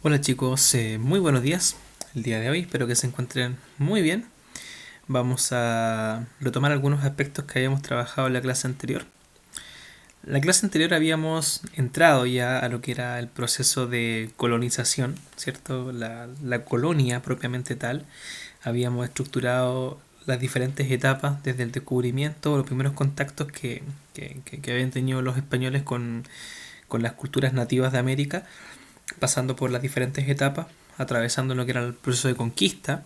Hola chicos, muy buenos días el día de hoy, espero que se encuentren muy bien. Vamos a retomar algunos aspectos que habíamos trabajado en la clase anterior. En la clase anterior habíamos entrado ya a lo que era el proceso de colonización, ¿cierto? La colonia propiamente tal. Habíamos estructurado las diferentes etapas desde el descubrimiento, los primeros contactos que habían tenido los españoles con las culturas nativas de América, pasando por las diferentes etapas, atravesando lo que era el proceso de conquista,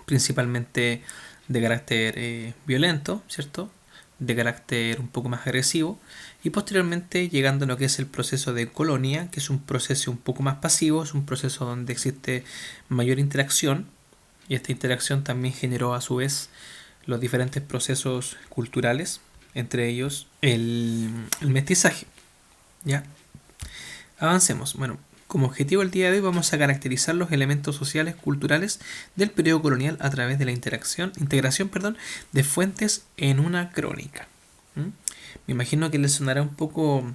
principalmente de carácter violento, ¿cierto? De carácter un poco más agresivo, y posteriormente llegando a lo que es el proceso de colonia, que es un proceso un poco más pasivo, es un proceso donde existe mayor interacción, y esta interacción también generó a su vez los diferentes procesos culturales, entre ellos el mestizaje. ¿Ya? Avancemos. Bueno, como objetivo el día de hoy vamos a caracterizar los elementos sociales culturales del periodo colonial a través de la integración de fuentes en una crónica. ¿Mm? Me imagino que les sonará un poco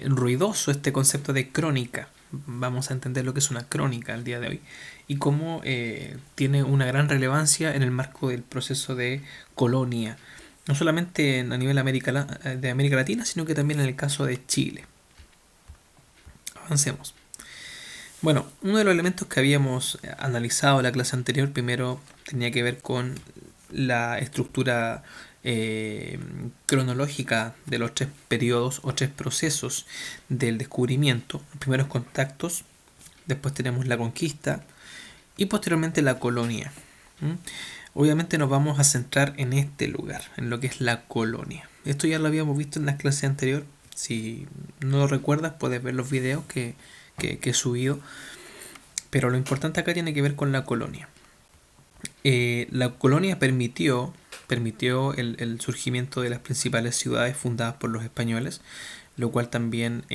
ruidoso este concepto de crónica. Vamos a entender lo que es una crónica el día de hoy y cómo tiene una gran relevancia en el marco del proceso de colonia, no solamente a nivel de América Latina, sino que también en el caso de Chile. Avancemos. Bueno, uno de los elementos que habíamos analizado en la clase anterior primero tenía que ver con la estructura eh, cronológica de los tres periodos o tres procesos del descubrimiento. Los primeros contactos, después tenemos la conquista y posteriormente la colonia. ¿Mm? Obviamente nos vamos a centrar en este lugar, en lo que es la colonia. Esto ya lo habíamos visto en la clase anterior. Si no lo recuerdas, puedes ver los videos que he subido. Pero lo importante acá tiene que ver con la colonia. La colonia permitió el surgimiento de las principales ciudades fundadas por los españoles, lo cual también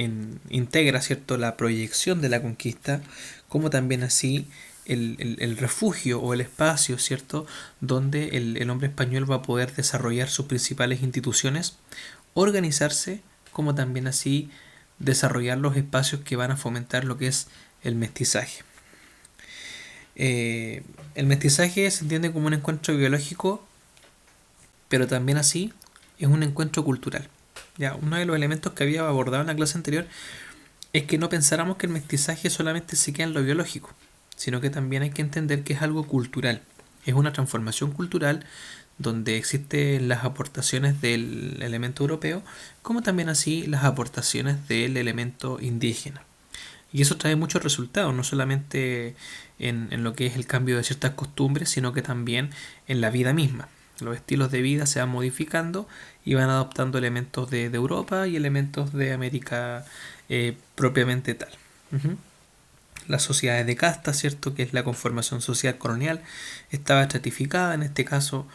integra, ¿cierto?, la proyección de la conquista, como también así el refugio o el espacio, ¿cierto?, donde el hombre español va a poder desarrollar sus principales instituciones, organizarse, como también así desarrollar los espacios que van a fomentar lo que es el mestizaje. El mestizaje se entiende como un encuentro biológico, pero también así es un encuentro cultural. Ya, uno de los elementos que había abordado en la clase anterior es que no pensáramos que el mestizaje solamente se queda en lo biológico, sino que también hay que entender que es algo cultural. Es una transformación cultural donde existen las aportaciones del elemento europeo, como también así las aportaciones del elemento indígena. Y eso trae muchos resultados, no solamente en lo que es el cambio de ciertas costumbres, sino que también en la vida misma. Los estilos de vida se van modificando y van adoptando elementos de Europa y elementos de América propiamente tal. Uh-huh. Las sociedades de casta, ¿cierto? Que es la conformación social colonial, estaba estratificada. En este caso,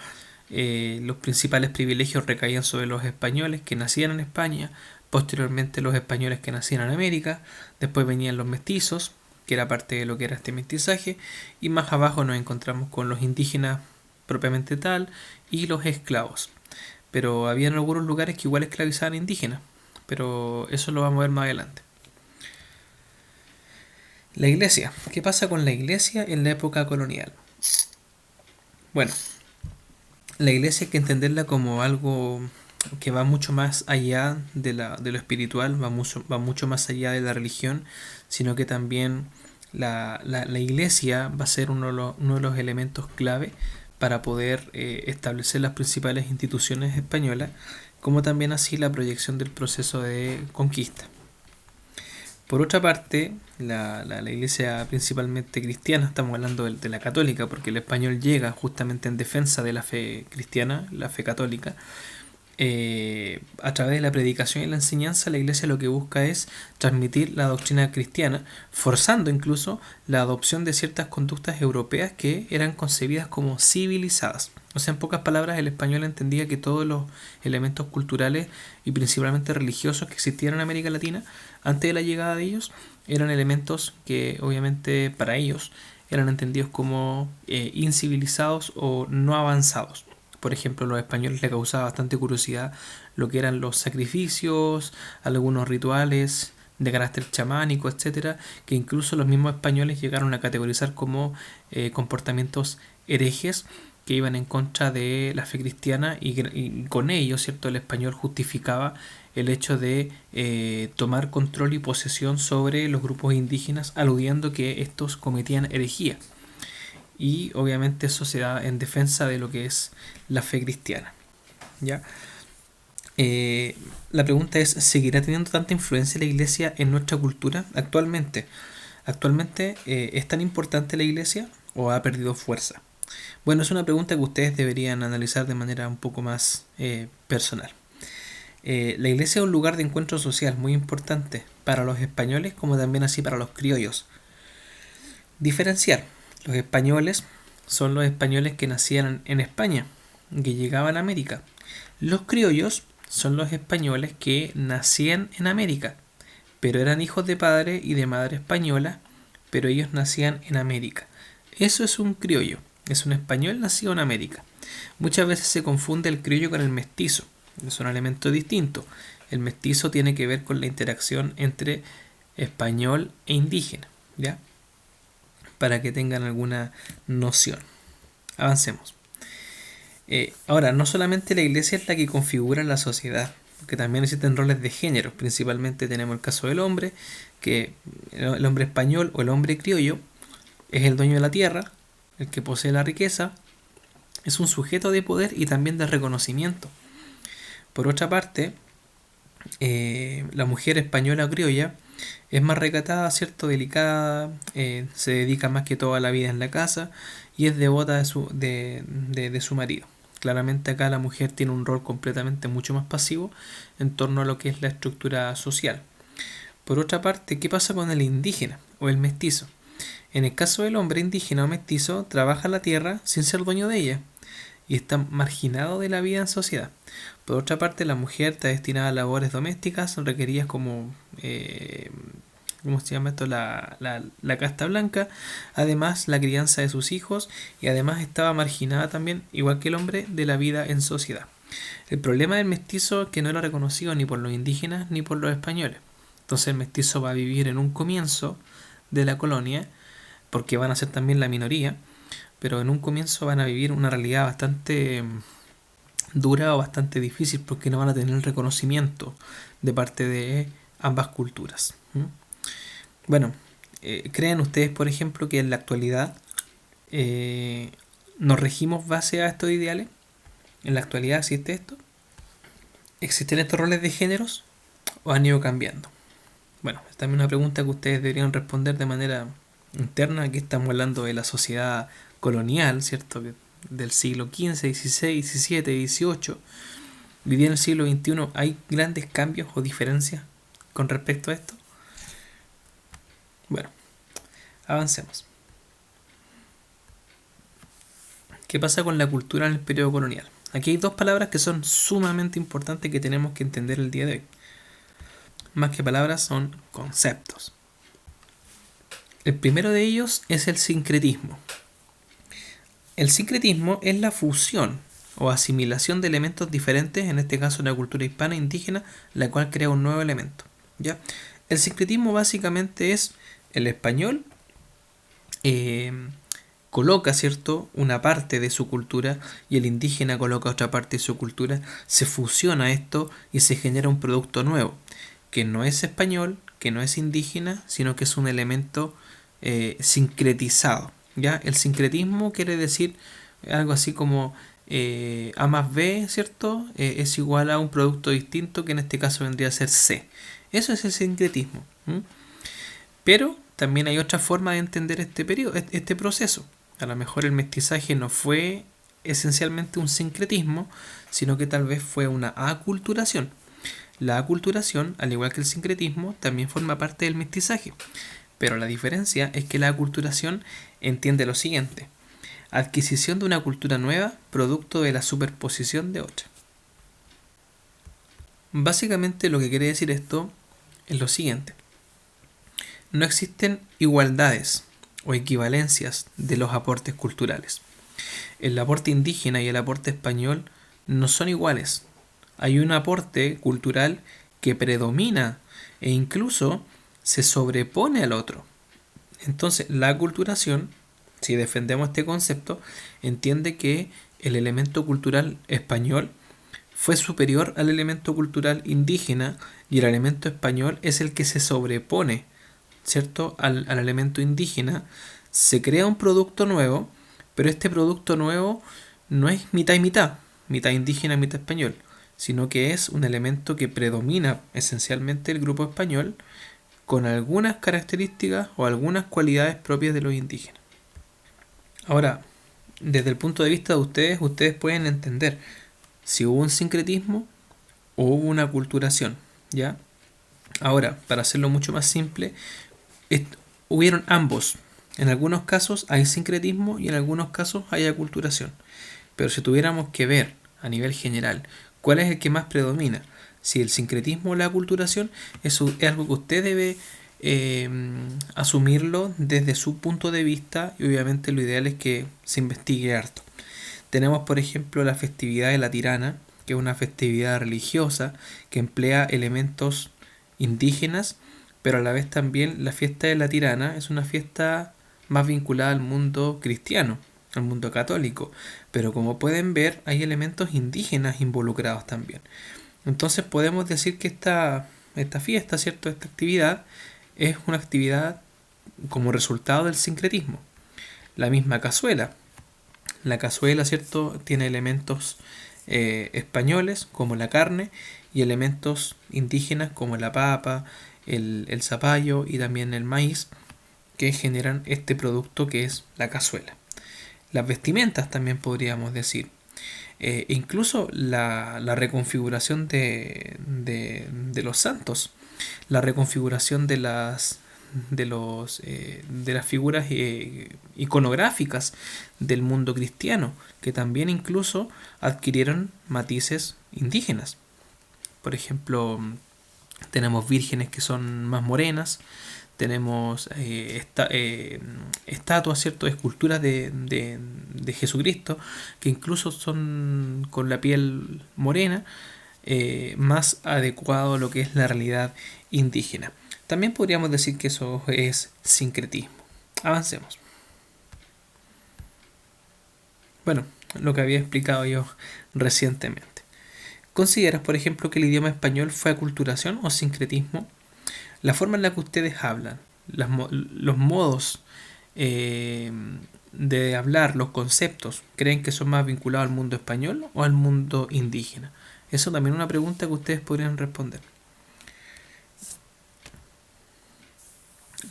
los principales privilegios recaían sobre los españoles que nacían en España, posteriormente los españoles que nacían en América, después venían los mestizos, que era parte de lo que era este mestizaje, y más abajo nos encontramos con los indígenas propiamente tal y los esclavos. Pero había algunos lugares que igual esclavizaban indígenas, pero eso lo vamos a ver más adelante. La iglesia. ¿Qué pasa con la iglesia en la época colonial? Bueno, la iglesia hay que entenderla como algo que va mucho más allá de lo espiritual, va mucho más allá de la religión, sino que también la iglesia va a ser uno de los elementos clave para poder establecer las principales instituciones españolas, como también así la proyección del proceso de conquista. Por otra parte, la iglesia principalmente cristiana, estamos hablando de la católica, porque el español llega justamente en defensa de la fe cristiana, la fe católica. A través de la predicación y la enseñanza, la iglesia lo que busca es transmitir la doctrina cristiana, forzando incluso la adopción de ciertas conductas europeas que eran concebidas como civilizadas. O sea, en pocas palabras, el español entendía que todos los elementos culturales y principalmente religiosos que existían en América Latina antes de la llegada de ellos eran elementos que obviamente para ellos eran entendidos como incivilizados o no avanzados. Por ejemplo, a los españoles les causaba bastante curiosidad lo que eran los sacrificios, algunos rituales de carácter chamánico, etcétera, que incluso los mismos españoles llegaron a categorizar como comportamientos herejes que iban en contra de la fe cristiana y con ello, ¿cierto?, el español justificaba el hecho de tomar control y posesión sobre los grupos indígenas, aludiendo que estos cometían herejía. Y obviamente eso se da en defensa de lo que es la fe cristiana. ¿Ya? La pregunta es, ¿seguirá teniendo tanta influencia la iglesia en nuestra cultura actualmente? ¿Actualmente es tan importante la iglesia o ha perdido fuerza? Bueno, es una pregunta que ustedes deberían analizar de manera un poco más personal. La iglesia es un lugar de encuentro social muy importante para los españoles como también así para los criollos. Diferenciar. Los españoles son los españoles que nacían en España, que llegaban a América. Los criollos son los españoles que nacían en América, pero eran hijos de padre y de madre española, pero ellos nacían en América. Eso es un criollo, es un español nacido en América. Muchas veces se confunde el criollo con el mestizo, son elementos distintos. El mestizo tiene que ver con la interacción entre español e indígena, ¿ya? Para que tengan alguna noción. Avancemos. Ahora, no solamente la iglesia es la que configura la sociedad, porque también existen roles de género. Principalmente tenemos el caso del hombre, que el hombre español o el hombre criollo es el dueño de la tierra, el que posee la riqueza, es un sujeto de poder y también de reconocimiento. Por otra parte, la mujer española o criolla es más recatada, ¿cierto? Delicada, se dedica más que todo a la vida en la casa y es devota de su marido. Claramente acá la mujer tiene un rol completamente mucho más pasivo en torno a lo que es la estructura social. Por otra parte, ¿qué pasa con el indígena o el mestizo? En el caso del hombre indígena o mestizo, trabaja la tierra sin ser dueño de ella y está marginado de la vida en sociedad. Por otra parte, la mujer está destinada a labores domésticas requeridas como, ¿cómo se llama esto? La casta blanca, además la crianza de sus hijos y además estaba marginada también, igual que el hombre, de la vida en sociedad. El problema del mestizo es que no era reconocido ni por los indígenas ni por los españoles. Entonces el mestizo va a vivir en un comienzo de la colonia, porque van a ser también la minoría, pero en un comienzo van a vivir una realidad bastante dura o bastante difícil porque no van a tener el reconocimiento de parte de ambas culturas. Bueno, ¿creen ustedes, por ejemplo, que en la actualidad nos regimos base a estos ideales? ¿En la actualidad existe esto? ¿Existen estos roles de géneros o han ido cambiando? Bueno, es también una pregunta que ustedes deberían responder de manera interna. Aquí estamos hablando de la sociedad colonial, ¿cierto? Del siglo XV, XVI, XVII, XVIII. Vivir en el siglo XXI, ¿hay grandes cambios o diferencias con respecto a esto? Bueno, avancemos. ¿Qué pasa con la cultura en el periodo colonial? Aquí hay dos palabras que son sumamente importantes que tenemos que entender el día de hoy. Más que palabras, son conceptos. El primero de ellos es el sincretismo. El sincretismo es la fusión o asimilación de elementos diferentes, en este caso la cultura hispana indígena, la cual crea un nuevo elemento. ¿Ya? El sincretismo básicamente es el español coloca, ¿cierto?, una parte de su cultura y el indígena coloca otra parte de su cultura, se fusiona esto y se genera un producto nuevo, que no es español, que no es indígena, sino que es un elemento sincretizado. ¿Ya? El sincretismo quiere decir algo así como A más B, ¿cierto? Es igual a un producto distinto que en este caso vendría a ser C. Eso es el sincretismo. Pero también hay otra forma de entender este proceso. A lo mejor el mestizaje no fue esencialmente un sincretismo, sino que tal vez fue una aculturación. La aculturación, al igual que el sincretismo, también forma parte del mestizaje. Pero la diferencia es que la aculturación entiende lo siguiente: adquisición de una cultura nueva, producto de la superposición de otra. Básicamente lo que quiere decir esto es lo siguiente: no existen igualdades o equivalencias de los aportes culturales. El aporte indígena y el aporte español no son iguales. Hay un aporte cultural que predomina e incluso se sobrepone al otro. Entonces, la aculturación, si defendemos este concepto, entiende que el elemento cultural español fue superior al elemento cultural indígena y el elemento español es el que se sobrepone, ¿cierto?, al elemento indígena. Se crea un producto nuevo, pero este producto nuevo no es mitad y mitad, mitad indígena, mitad español, sino que es un elemento que predomina esencialmente el grupo español con algunas características o algunas cualidades propias de los indígenas. Ahora, desde el punto de vista de ustedes, ustedes pueden entender si hubo un sincretismo o hubo una aculturación, ¿ya? Ahora, para hacerlo mucho más simple, hubieron ambos. En algunos casos hay sincretismo y en algunos casos hay aculturación. Pero si tuviéramos que ver a nivel general cuál es el que más predomina, si el sincretismo o la aculturación, eso es algo que usted debe asumirlo desde su punto de vista y obviamente lo ideal es que se investigue harto. Tenemos por ejemplo la festividad de la Tirana, que es una festividad religiosa que emplea elementos indígenas, pero a la vez también la fiesta de la Tirana es una fiesta más vinculada al mundo cristiano, al mundo católico, pero como pueden ver hay elementos indígenas involucrados también. Entonces podemos decir que esta fiesta, ¿cierto?, esta actividad es una actividad como resultado del sincretismo. La misma cazuela. La cazuela, ¿cierto?, tiene elementos españoles como la carne y elementos indígenas como la papa, el zapallo y también el maíz que generan este producto que es la cazuela. Las vestimentas también podríamos decir. Incluso la reconfiguración de los santos, la reconfiguración de las figuras iconográficas del mundo cristiano, que también incluso adquirieron matices indígenas. Por ejemplo, tenemos vírgenes que son más morenas, tenemos estatuas, ¿cierto?, esculturas de Jesucristo que incluso son con la piel morena, más adecuado a lo que es la realidad indígena. También podríamos decir que eso es sincretismo. Avancemos. Bueno, lo que había explicado yo recientemente. ¿Consideras, por ejemplo, que el idioma español fue aculturación o sincretismo? La forma en la que ustedes hablan, los modos de hablar, los conceptos, ¿creen que son más vinculados al mundo español o al mundo indígena? Eso también es una pregunta que ustedes podrían responder.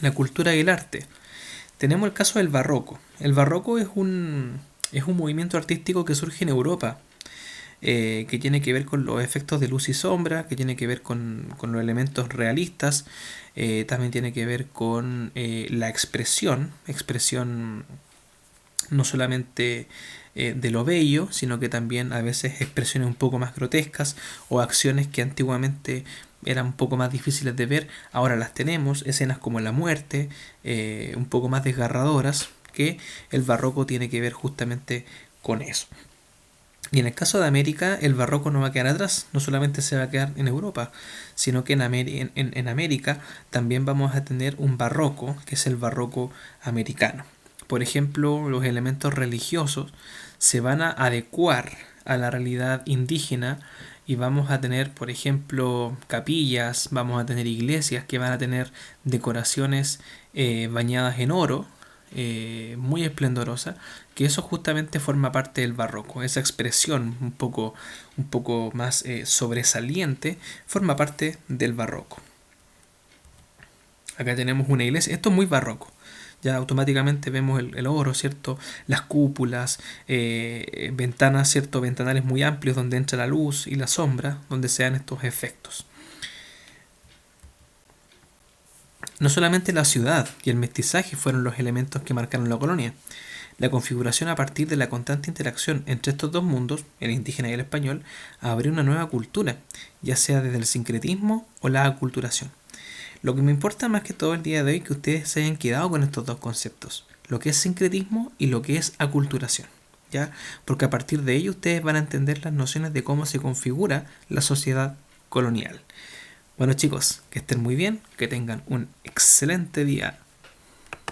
La cultura y el arte. Tenemos el caso del barroco. El barroco es un movimiento artístico que surge en Europa, que tiene que ver con los efectos de luz y sombra, que tiene que ver con los elementos realistas, también tiene que ver con la expresión no solamente de lo bello, sino que también a veces expresiones un poco más grotescas o acciones que antiguamente eran un poco más difíciles de ver, ahora las tenemos, escenas como la muerte, un poco más desgarradoras, que el barroco tiene que ver justamente con eso. Y en el caso de América, el barroco no va a quedar atrás, no solamente se va a quedar en Europa, sino que en América también vamos a tener un barroco, que es el barroco americano. Por ejemplo, los elementos religiosos se van a adecuar a la realidad indígena y vamos a tener, por ejemplo, capillas, vamos a tener iglesias que van a tener decoraciones bañadas en oro, muy esplendorosa, que eso justamente forma parte del barroco. Esa expresión un poco más sobresaliente forma parte del barroco. Acá tenemos una iglesia, esto es muy barroco. Ya automáticamente vemos el oro, ¿cierto? Las cúpulas, ventanas, ¿cierto? Ventanales muy amplios donde entra la luz y la sombra, donde se dan estos efectos. No solamente la ciudad y el mestizaje fueron los elementos que marcaron la colonia. La configuración a partir de la constante interacción entre estos dos mundos, el indígena y el español, abrió una nueva cultura, ya sea desde el sincretismo o la aculturación. Lo que me importa más que todo el día de hoy es que ustedes se hayan quedado con estos dos conceptos, lo que es sincretismo y lo que es aculturación, ¿ya? Porque a partir de ello ustedes van a entender las nociones de cómo se configura la sociedad colonial. Bueno chicos, que estén muy bien, que tengan un excelente día.